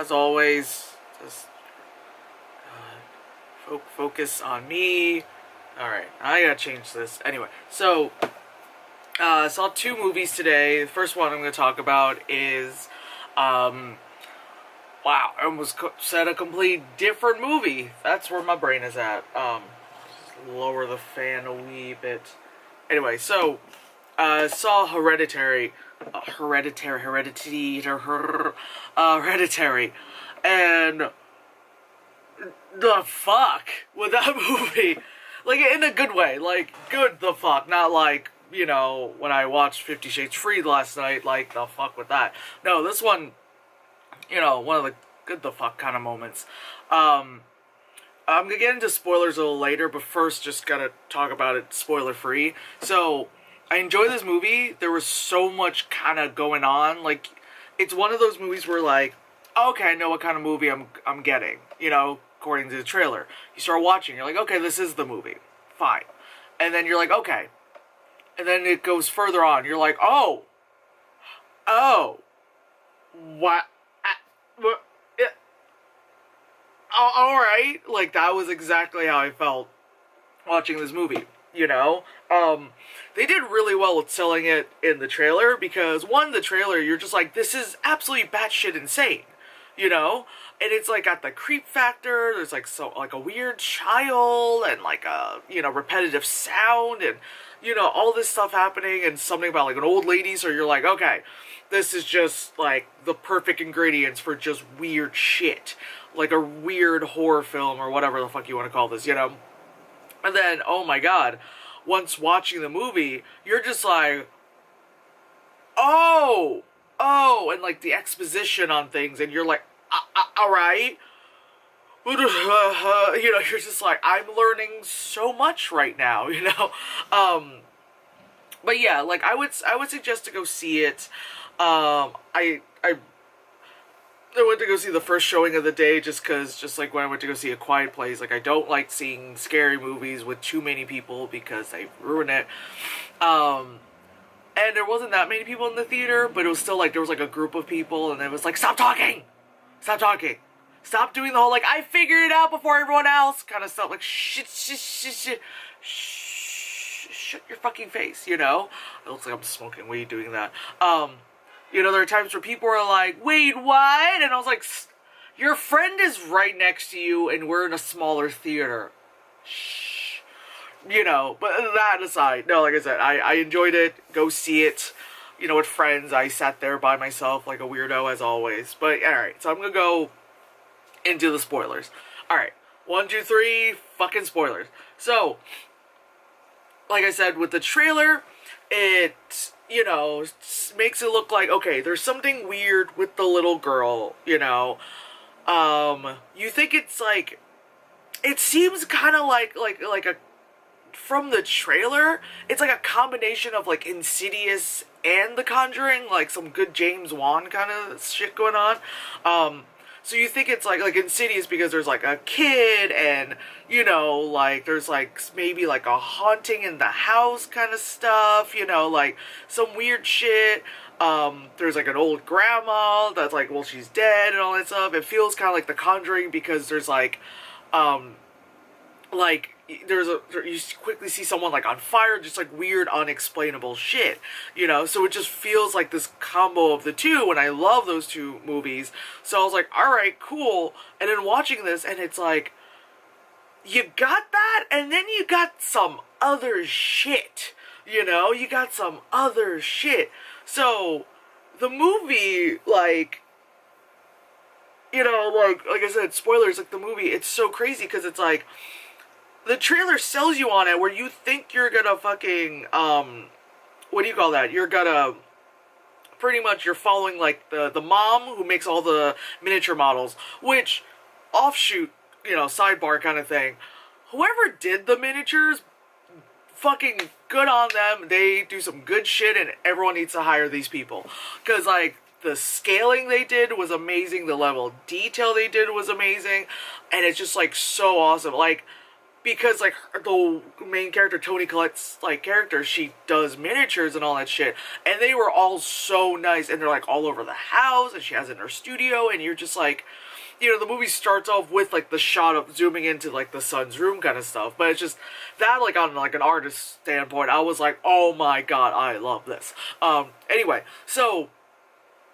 as always, just focus on me. Alright, I gotta change this. Anyway, so, I saw two movies today. The first one I'm gonna talk about is, wow, I almost said a complete different movie. That's where my brain is at. Just lower the fan a wee bit. Anyway, so, saw Hereditary, and the fuck with that movie, like in a good way, like good the fuck, not like, you know, when I watched 50 Shades Freed last night, like the fuck with that. No, this one, you know, one of the good the fuck kind of moments. I'm gonna get into spoilers a little later, but first just gotta talk about it spoiler free. So, I enjoy this movie. There was so much kind of going on. Like, it's one of those movies where, like, okay, I know what kind of movie I'm getting, you know, according to the trailer. You start watching, you're like, okay, this is the movie. Fine. And then you're like, okay. And then it goes further on. You're like, oh, what? Alright. Like, that was exactly how I felt watching this movie, you know? They did really well with selling it in the trailer, because, one, the trailer, you're just like, this is absolutely batshit insane, you know? And it's, like, got the creep factor, there's, like, a weird child, and, like, a, you know, repetitive sound, and, you know, all this stuff happening, and something about, like, an old lady, so you're like, okay, this is just, like, the perfect ingredients for just weird shit. Like a weird horror film, or whatever the fuck you want to call this, you know? And then, oh my god, once watching the movie, you're just like, oh, and, like, the exposition on things, and you're like, alright? You know, you're just like, I'm learning so much right now, you know? But yeah, like, I would suggest to go see it. I went to go see the first showing of the day just like when I went to go see A Quiet Place, like, I don't like seeing scary movies with too many people because they ruin it. And there wasn't that many people in the theater, but it was still, like, there was, like, a group of people, and it was like, stop talking! Stop talking! Stop doing the whole, like, I figured it out before everyone else kind of stuff, like, shut your fucking face, you know? It looks like I'm smoking weed doing that. You know, there are times where people are like, wait, what? And I was like, your friend is right next to you, and we're in a smaller theater. Shh. You know, but that aside, no, like I said, I enjoyed it. Go see it. You know, with friends. I sat there by myself like a weirdo, as always. But, alright, so I'm gonna go into the spoilers. Alright, 1, 2, 3, fucking spoilers. So, like I said, with the trailer, it, you know, makes it look like, okay, there's something weird with the little girl, you know. You think it's like, it seems kind of like a, from the trailer, it's like a combination of, like, Insidious and The Conjuring, like some good James Wan kind of shit going on. So you think it's like Insidious because there's, like, a kid, and, you know, like, there's, like, maybe, like, a haunting in the house kind of stuff, you know, like, some weird shit. There's, like, an old grandma that's, like, well, she's dead and all that stuff. It feels kind of like The Conjuring because there's, like, you quickly see someone, like, on fire, just, like, weird, unexplainable shit, you know, so it just feels like this combo of the two, and I love those two movies, so I was like, alright, cool, and then watching this, and it's like, you got that, and then you got some other shit, you know, you got some other shit, so, the movie, like, you know, like I said, spoilers, like, the movie, it's so crazy, because it's like, the trailer sells you on it where you think you're gonna fucking, what do you call that? You're gonna, pretty much you're following, like, the mom who makes all the miniature models, which, offshoot, you know, sidebar kind of thing. Whoever did the miniatures, fucking good on them. They do some good shit, and everyone needs to hire these people. Because, like, the scaling they did was amazing, the level of detail they did was amazing, and it's just, like, so awesome. Like, because like the main character, Toni Collette's like character, she does miniatures and all that shit, and they were all so nice, and they're like all over the house, and she has it in her studio, and you're just like, you know, the movie starts off with like the shot of zooming into like the son's room kind of stuff, but it's just that, like, on like an artist standpoint, I was like, oh my god, I love this. Anyway, so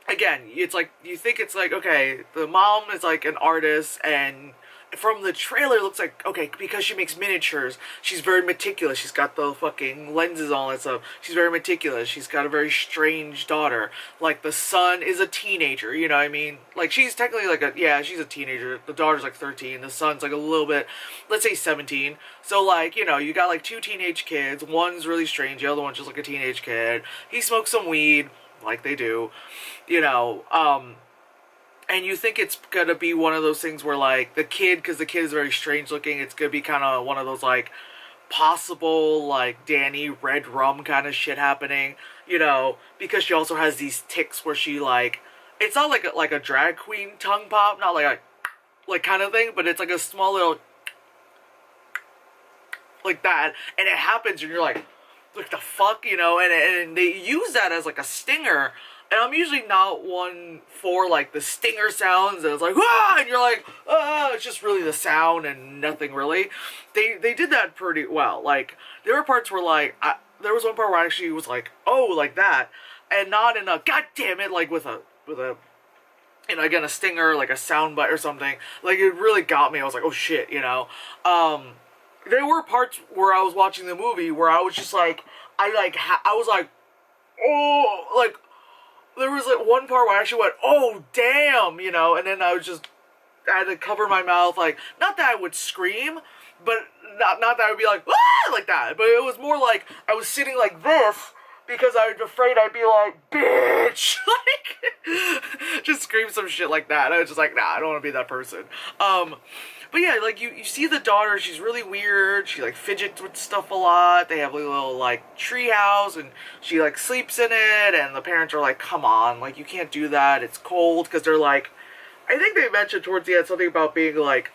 again, it's like, you think it's like, okay, the mom is like an artist, and from the trailer it looks like, okay, because she makes miniatures, she's very meticulous, she's got the fucking lenses and all that stuff, she's very meticulous, she's got a very strange daughter, like the son is a teenager, you know what I mean, like she's technically like she's a teenager, the daughter's like 13, the son's like a little bit, let's say 17, so like, you know, you got like two teenage kids, one's really strange, the other one's just like a teenage kid, he smokes some weed, like they do, you know, and you think it's gonna be one of those things where, like, the kid, because the kid is very strange looking, it's gonna be kind of one of those, like, possible, like, Danny red rum kind of shit happening, you know, because she also has these tics where she, like, it's not like a drag queen tongue pop, not like a, like, kind of thing, but it's like a small little, like that, and it happens, and you're like the fuck, you know, and they use that as, like, a stinger. And I'm usually not one for, like, the stinger sounds, and it's like, ah, and you're like, ah, it's just really the sound and nothing really. They did that pretty well. Like, there were parts where, like, there was one part where I actually was like, oh, like that, and not in a, god damn it, like, with a, you know, again, a stinger, like a sound bite or something. Like, it really got me. I was like, oh shit, you know. There were parts where I was watching the movie where I was just like, I was like, oh, like, there was like one part where I actually went, oh damn, you know, and then I had to cover my mouth, like, not that I would scream, but not that I would be like, ah, like that, but it was more like I was sitting like this because I was afraid I'd be like, bitch, like, just scream some shit like that. I was just like, nah, I don't want to be that person. But yeah, like, you see the daughter, she's really weird, she, like, fidgets with stuff a lot, they have a little, like, tree house, and she, like, sleeps in it, and the parents are like, come on, like, you can't do that, it's cold, because they're, like, I think they mentioned towards the end something about being, like,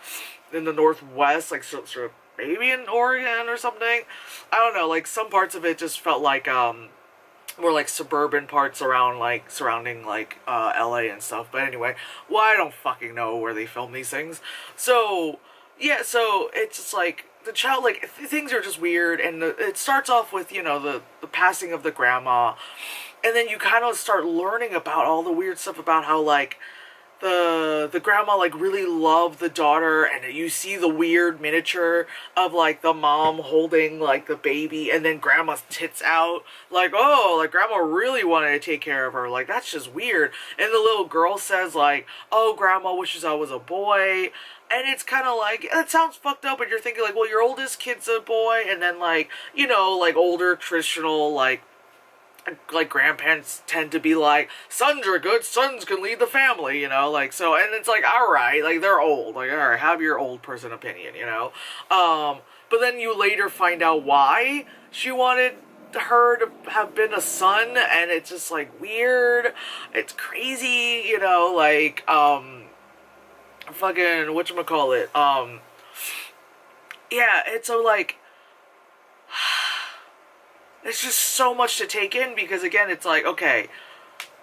in the Northwest, like, sort of, maybe in Oregon or something, I don't know, like, some parts of it just felt like, more like suburban parts around, like, surrounding, like, LA and stuff, but anyway, well, I don't fucking know where they film these things, so, yeah, so, it's just, like, the child, like, things are just weird, and it starts off with, you know, the passing of the grandma, and then you kind of start learning about all the weird stuff about how, like, the grandma, like, really loved the daughter, and you see the weird miniature of, like, the mom holding, like, the baby, and then grandma's tits out, like, oh, like, grandma really wanted to take care of her, like, that's just weird, and the little girl says, like, oh, grandma wishes I was a boy, and it's kind of like, it sounds fucked up, and you're thinking, like, well, your oldest kid's a boy, and then, like, you know, like, older, traditional, like, grandparents tend to be like, sons are good, sons can lead the family, you know, like, so, and it's like, alright, like, they're old, like, alright, have your old person opinion, you know, but then you later find out why she wanted her to have been a son, and it's just, like, weird, it's crazy, you know, like, fucking, whatchamacallit, yeah, it's so, like, it's just so much to take in, because again, it's like, okay,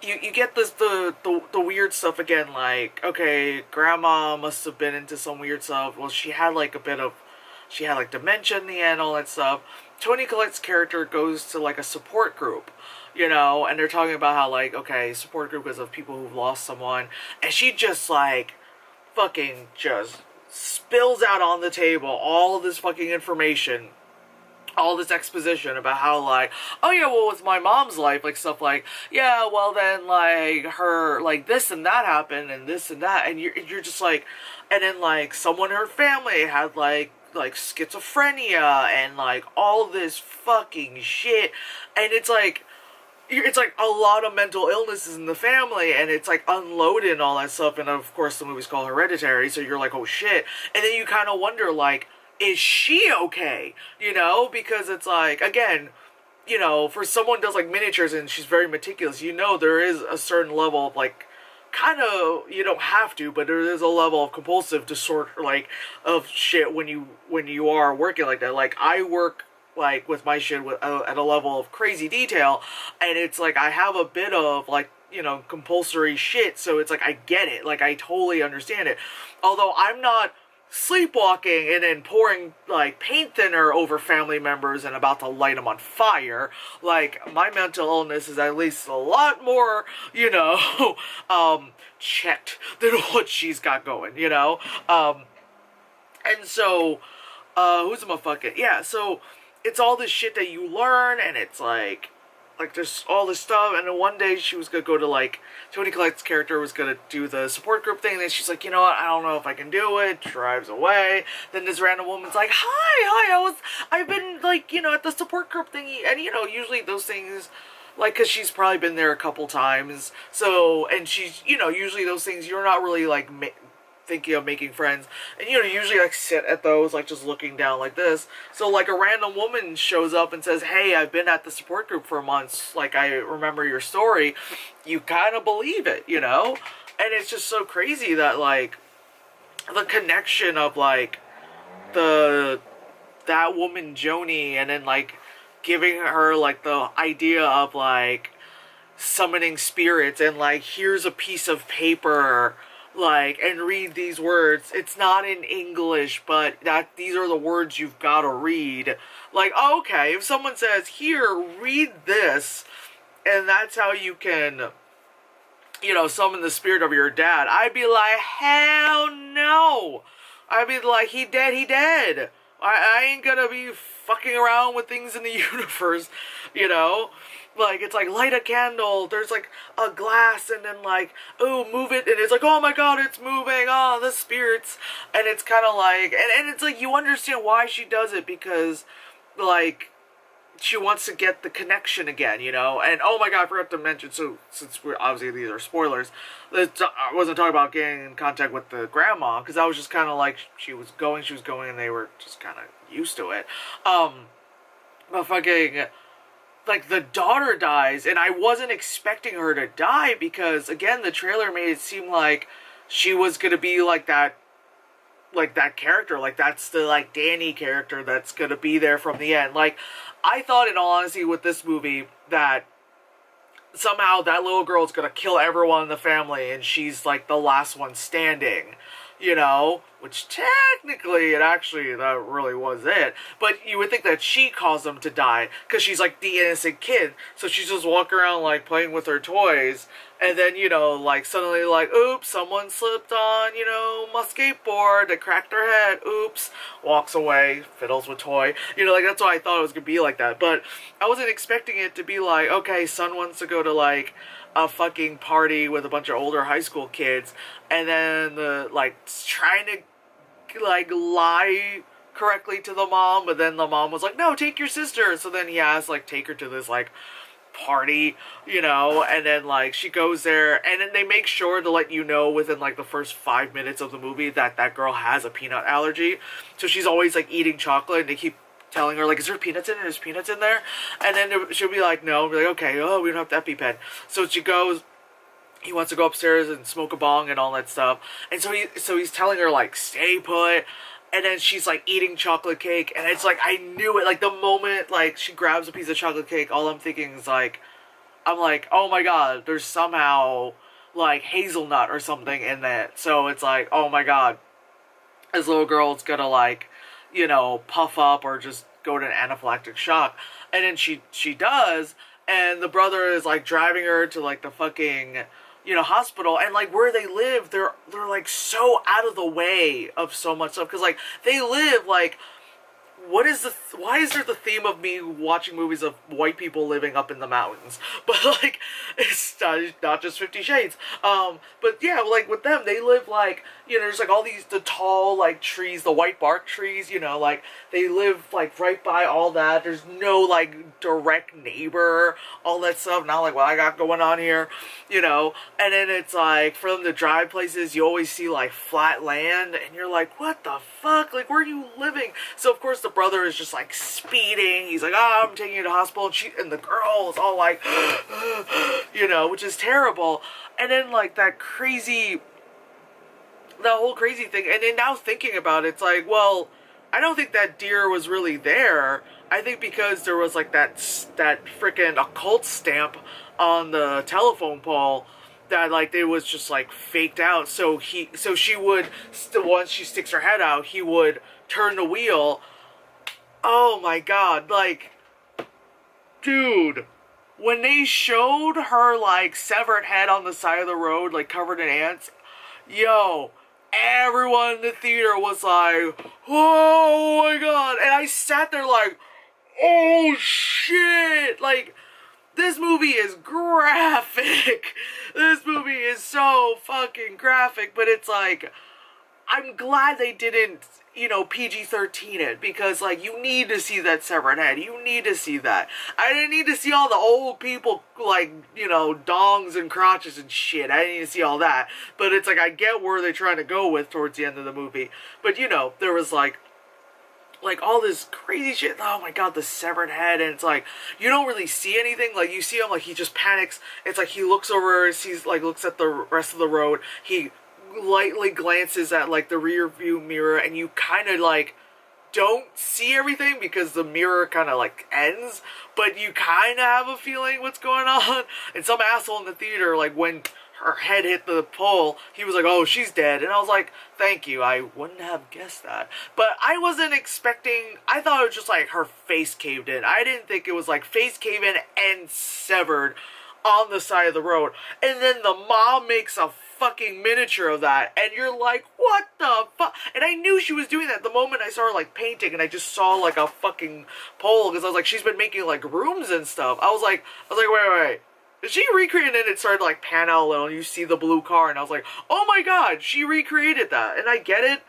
you get this, the weird stuff again, like, okay, grandma must have been into some weird stuff, well, she had, like, she had, like, dementia in the end, all that stuff. Toni Collette's character goes to, like, a support group, you know, and they're talking about how, like, okay, support group is of people who've lost someone, and she just, like, fucking just spills out on the table all of this fucking information, all this exposition about how, like, oh yeah, well, with my mom's life, like, stuff like, yeah, well, then, like, her, like, this and that happened, and this and that, and you're just like, and then, like, someone in her family had, like, schizophrenia, and, like, all this fucking shit, and it's like a lot of mental illnesses in the family, and it's, like, unloaded and all that stuff, and of course, the movie's called Hereditary, so you're like, oh shit, and then you kind of wonder, like, is she okay? You know, because it's like, again, you know, for someone who does, like, miniatures and she's very meticulous, you know, there is a certain level of, like, kind of, you don't have to, but there is a level of compulsive disorder, like, of shit when you are working like that. Like, I work, like, with my shit at a level of crazy detail, and it's like, I have a bit of, like, compulsory shit, so it's like, I get it, like, I totally understand it. Although I'm not sleepwalking and then pouring, like, paint thinner over family members and about to light them on fire. Like, my mental illness is at least a lot more, checked than what she's got going, and so, who's the motherfucker? Yeah, so, it's all this shit that you learn, and it's like, there's all this stuff, and then one day she was gonna go to, like, Toni Collette's character was gonna do the support group thing, and then she's like, you know what, I don't know if I can do it, drives away. Then this random woman's like, hi, I've been, like, at the support group thingy, and, usually those things, like, because she's probably been there a couple times, so, and she's, usually those things, you're not really, like, thinking of making friends, and usually like sit at those, like, just looking down like this. So, like, a random woman shows up and says, hey, I've been at the support group for months, like, I remember your story. You kind of believe it, and it's just so crazy that, like, the connection of, like, that woman Joni, and then, like, giving her, like, the idea of, like, summoning spirits, and, like, here's a piece of paper, like, and read these words. It's not in English, but these are the words you've got to read. Like, okay, if someone says, here, read this, and that's how you can, summon the spirit of your dad, I'd be like, hell no! I'd be like, he dead. I ain't gonna be fucking around with things in the universe, Like, it's like, light a candle, there's, like, a glass, and then, like, oh, move it, and it's like, oh my god, it's moving, oh, the spirits, and it's kind of like, and it's like, you understand why she does it, because, like, she wants to get the connection again, and, oh my god, I forgot to mention, so, since obviously these are spoilers, I wasn't talking about getting in contact with the grandma, because I was just kind of like, she was going, and they were just kind of used to it, but fucking, like, the daughter dies, and I wasn't expecting her to die, because, again, the trailer made it seem like she was gonna be, like, that character, like, that's the, like, Danny character that's gonna be there from the end. Like, I thought, in all honesty, with this movie, that somehow that little girl's gonna kill everyone in the family, and she's, like, the last one standing, which technically, that really was it, but you would think that she caused them to die, because she's, like, the innocent kid, so she's just walking around, like, playing with her toys, and then, like, suddenly, like, oops, someone slipped on, my skateboard, they cracked their head, oops, walks away, fiddles with toy, like, that's why I thought it was gonna be like that, but I wasn't expecting it to be like, okay, son wants to go to, like, a fucking party with a bunch of older high school kids, and then, trying to, like, lie correctly to the mom, but then the mom was like, no, take your sister, so then he has, like, take her to this, like, party, and then, like, she goes there, and then they make sure to let you know within, like, the first 5 minutes of the movie that girl has a peanut allergy, so she's always, like, eating chocolate, and they keep telling her, like, is there peanuts in there? There's peanuts in there? And then she'll be like, no. Be like, okay, oh, we don't have the EpiPen. So she goes, he wants to go upstairs and smoke a bong and all that stuff. And so he's telling her, like, stay put. And then she's, like, eating chocolate cake. And it's like, I knew it. Like, the moment, like, she grabs a piece of chocolate cake, all I'm thinking is, like, I'm like, oh my god, there's somehow, like, hazelnut or something in that. So it's like, oh my god, this little girl's gonna, like, puff up or just go to an anaphylactic shock. And then she does, and the brother is, like, driving her to, like, the fucking, hospital, and, like, where they live, they're like, so out of the way of so much stuff, because, like, they live, like, why is there the theme of me watching movies of white people living up in the mountains? But, like, it's not just 50 Shades. But, yeah, like, with them, they live, like, there's, like, all the tall, like, trees, the white bark trees, like, they live, like, right by all that. There's no, like, direct neighbor, all that stuff. Not like what I got going on here, And then it's, like, for them to drive places, you always see, like, flat land, and you're like, what the fuck? Like, where are you living? So, of course, the brother is just like speeding. He's like, oh, I'm taking you to the hospital. And the girl is all like, you know, which is terrible. And then like that whole crazy thing. And then now thinking about it, it's like, well, I don't think that deer was really there. I think because there was like that freaking occult stamp on the telephone pole, that like it was just like faked out. So she would, once she sticks her head out, he would turn the wheel. Oh my god, like, dude, when they showed her like severed head on the side of the road, like covered in ants, yo, everyone in the theater was like, oh my god. And I sat there like, oh shit, like, this movie is graphic. This movie is so fucking graphic, but it's like, I'm glad they didn't, you know, PG-13 it, because, like, you need to see that severed head. You need to see that. I didn't need to see all the old people, like, you know, dongs and crotches and shit. I didn't need to see all that. But it's like, I get where they're trying to go with towards the end of the movie. But, you know, there was, like all this crazy shit. Oh my god, the severed head. And it's like, you don't really see anything. Like, you see him, like, he just panics. It's like he looks over, sees, like, looks at the rest of the road. He lightly glances at, like, the rear view mirror, and you kind of, like, don't see everything because the mirror kind of, like, ends, but you kind of have a feeling what's going on. And some asshole in the theater, like, when her head hit the pole, he was like, oh, she's dead. And I was like, thank you, I wouldn't have guessed that. But I wasn't expecting, I thought it was just like her face caved in. I didn't think it was like face cave in and severed on the side of the road. And then the mom makes a fucking miniature of that, and you're like, what the fuck? And I knew she was doing that the moment I saw her, like, painting, and I just saw, like, a fucking pole, because I was like, she's been making, like, rooms and stuff. I was like, wait. Did she recreate it? It started, like, pan out a little, and you see the blue car, and I was like, oh my god, she recreated that. And I get it,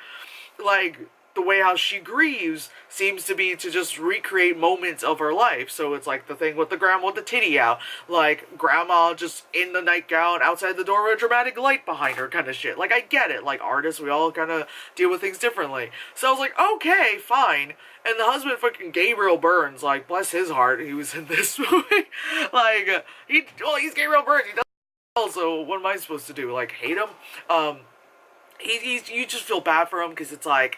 like, the way how she grieves seems to be to just recreate moments of her life. So it's like the thing with the grandma with the titty out, like grandma just in the nightgown outside the door with a dramatic light behind her kind of shit. Like, I get it, like artists, we all kind of deal with things differently. So I was like, okay, fine. And the husband, fucking Gabriel Byrne, like, bless his heart, he was in this movie. Like, he's Gabriel Byrne, he does also, what am I supposed to do, like, hate him? You just feel bad for him, because it's like,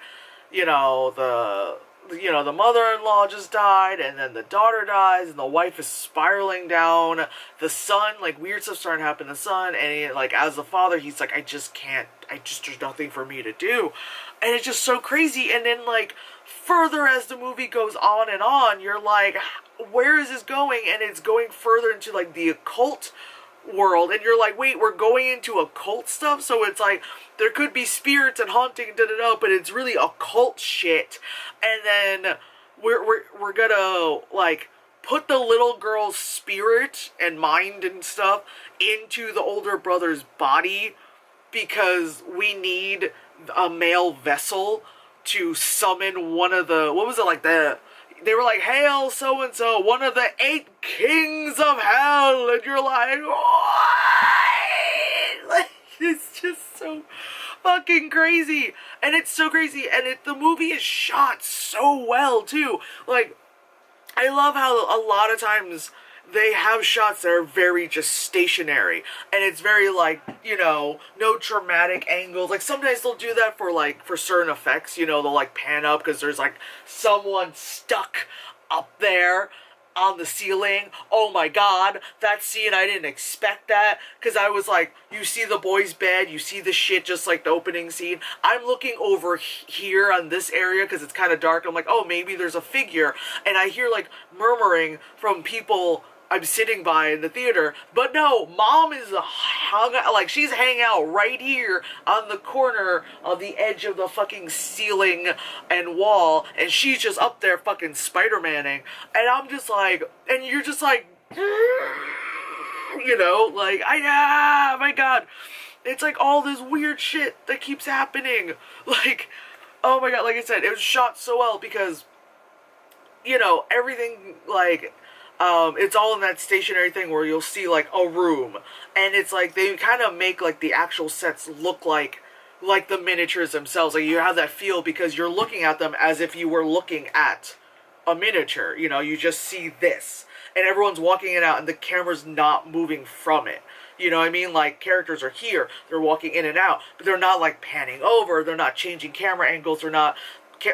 you know, the mother-in-law just died, and then the daughter dies, and the wife is spiraling down. The son, like, weird stuff's starting to happen to the son, and he, like, as the father, he's like, there's nothing for me to do. And it's just so crazy. And then, like, further as the movie goes on, you're like, where is this going? And it's going further into, like, the occult world, and you're like, wait, we're going into occult stuff? So it's like, there could be spirits and haunting, but it's really occult shit. And then we're gonna, like, put the little girl's spirit and mind and stuff into the older brother's body, because we need a male vessel to summon one of the, what was it, like, they were like, hail so-and-so, one of the 8 kings of hell, and you're like, what? Like, it's just so fucking crazy, and it's so crazy, and the movie is shot so well, too. Like, I love how a lot of times they have shots that are very just stationary, and it's very, like, you know, no dramatic angles. Like, sometimes they'll do that for, like, for certain effects, you know, they'll, like, pan up because there's, like, someone stuck up there on the ceiling. Oh my god, that scene, I didn't expect that, because I was like, you see the boy's bed, you see the shit just like the opening scene. I'm looking over here on this area because it's kind of dark. I'm like, oh, maybe there's a figure, and I hear, like, murmuring from people I'm sitting by in the theater, but no, mom is she's hanging out right here on the corner of the edge of the fucking ceiling and wall, and she's just up there fucking Spider-Manning, and I'm just like, and you're just like, you know, like, my god, it's like all this weird shit that keeps happening, like, oh my god, like I said, it was shot so well because, you know, everything, like, it's all in that stationary thing where you'll see, like, a room, and it's like they kind of make, like, the actual sets look like like the miniatures themselves. Like, you have that feel because you're looking at them as if you were looking at a miniature. You know, you just see this. And everyone's walking in and out, and the camera's not moving from it. You know what I mean? Like, characters are here, they're walking in and out, but they're not, like, panning over, they're not changing camera angles, they're not,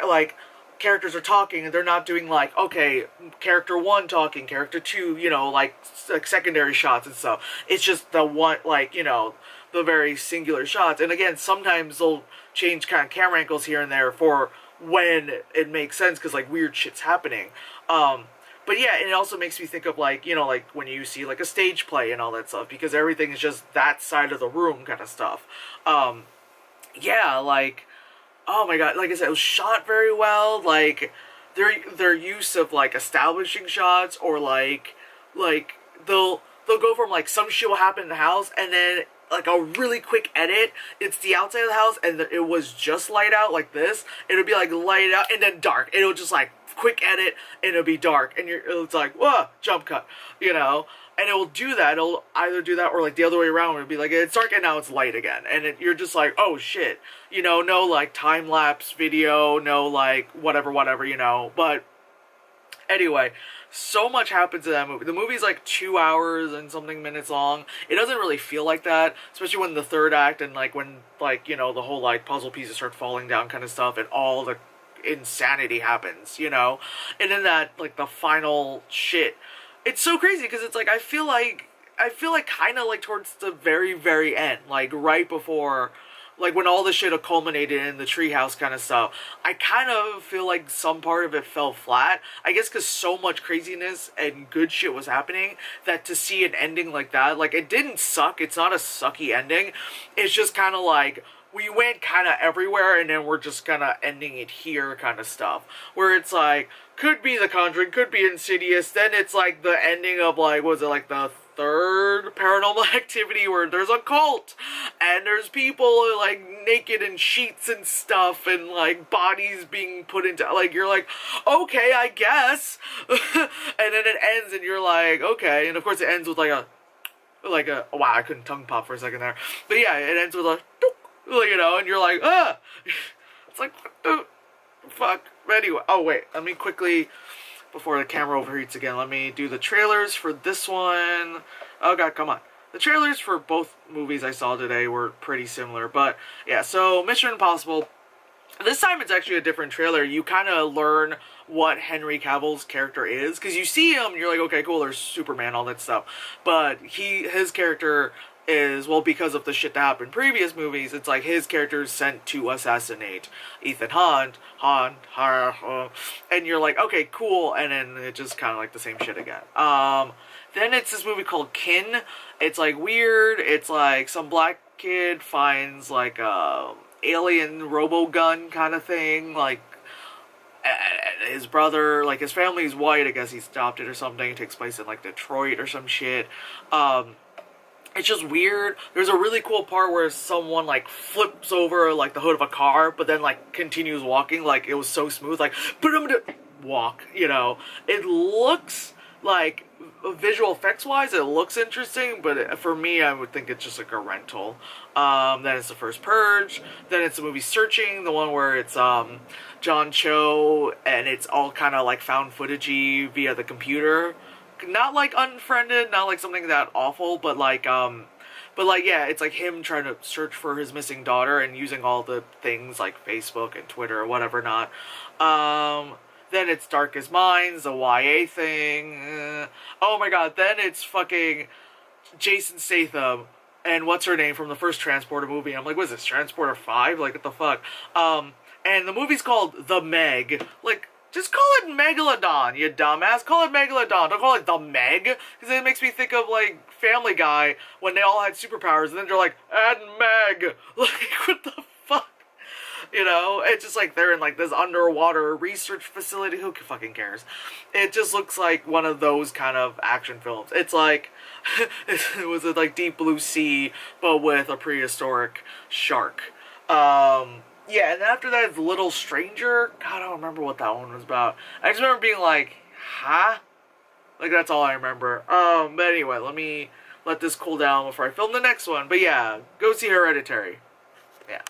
like, characters are talking, and they're not doing, like, okay, character 1 talking, character 2, you know, like secondary shots and stuff. It's just the one, like, you know, the very singular shots. And again, sometimes they'll change kind of camera angles here and there for when it makes sense, because, like, weird shit's happening. But yeah, it also makes me think of, like, you know, like when you see like a stage play and all that stuff, because everything is just that side of the room kind of stuff. Yeah, like, oh my god, like I said, it was shot very well. Like, their use of, like, establishing shots, or like they'll go from, like, some shit will happen in the house, and then, like, a really quick edit, it's the outside of the house, and it was just light out like this. It'll be, like, light out, and then dark. It'll just, like, quick edit, and it'll be dark, and it's like, whoa, jump cut, you know? And it will do that. It'll either do that, or, like, the other way around, it'll be like, it's dark, and now it's light again. And you're just like, oh, shit. You know, no, like, time-lapse video, no, like, whatever, you know? But anyway, so much happens in that movie. The movie's like 2 hours and something minutes long. It doesn't really feel like that, especially when the third act, and, like, when, like, you know, the whole, like, puzzle pieces start falling down kind of stuff, and all the insanity happens, you know? And then that, like, the final shit, it's so crazy, because it's like, I feel like kind of, like, towards the very, very end, like, right before, like, when all the shit culminated in the treehouse kind of stuff, I kind of feel like some part of it fell flat. I guess because so much craziness and good shit was happening, that to see an ending like that, like, it didn't suck. It's not a sucky ending. It's just kind of like, we went kind of everywhere, and then we're just kind of ending it here kind of stuff. Where it's like, could be The Conjuring, could be Insidious, then it's like the ending of, like, was it like the third Paranormal Activity, where there's a cult, and there's people, like, naked in sheets and stuff, and, like, bodies being put into, like, you're like, okay, I guess. And then it ends, and you're like, okay. And of course it ends with, like a, wow, I couldn't tongue pop for a second there. But yeah, it ends with a, you know, and you're like, ah! It's like, what the fuck? But anyway, oh wait, let me quickly, before the camera overheats again, let me do the trailers for this one. Oh god, come on. The trailers for both movies I saw today were pretty similar, but yeah, so Mission Impossible, this time it's actually a different trailer. You kind of learn what Henry Cavill's character is, because you see him, and you're like, okay, cool, there's Superman, all that stuff, but his character is, well, because of the shit that happened in previous movies, it's like his character is sent to assassinate Ethan Hunt, and you're like, okay, cool, and then it's just kind of like the same shit again. Then it's this movie called Kin. It's, like, weird. It's like some black kid finds, like, a alien robo-gun kind of thing, like, his brother, like, his family's white, I guess he's adopted or something. It takes place in, like, Detroit or some shit. It's just weird. There's a really cool part where someone, like, flips over, like, the hood of a car, but then, like, continues walking. Like, it was so smooth. Like, walk, you know. It looks like, visual effects wise, it looks interesting, but for me, I would think it's just like a rental. Then it's the first Purge. Then it's the movie Searching, the one where it's John Cho, and it's all kind of like found footagey via the computer. Not like Unfriended, not like something that awful, but like yeah, it's like him trying to search for his missing daughter and using all the things like Facebook and Twitter or whatever not. Then it's Darkest Minds, the YA thing. Oh my god, then it's fucking Jason Statham and what's her name from the first Transporter movie. I'm like, what is this, Transporter 5? Like, what the fuck? And the movie's called The Meg. Like, just call it Megalodon, you dumbass. Call it Megalodon. Don't call it The Meg. Because it makes me think of, like, Family Guy when they all had superpowers. And then they're like, and Meg. Like, what the fuck? You know? It's just like they're in, like, this underwater research facility. Who fucking cares? It just looks like one of those kind of action films. It's like, it was like Deep Blue Sea, but with a prehistoric shark. Yeah, and after that, it's Little Stranger. God, I don't remember what that one was about. I just remember being like, huh? Like, that's all I remember. But anyway, let me let this cool down before I film the next one. But yeah, go see Hereditary. Yeah.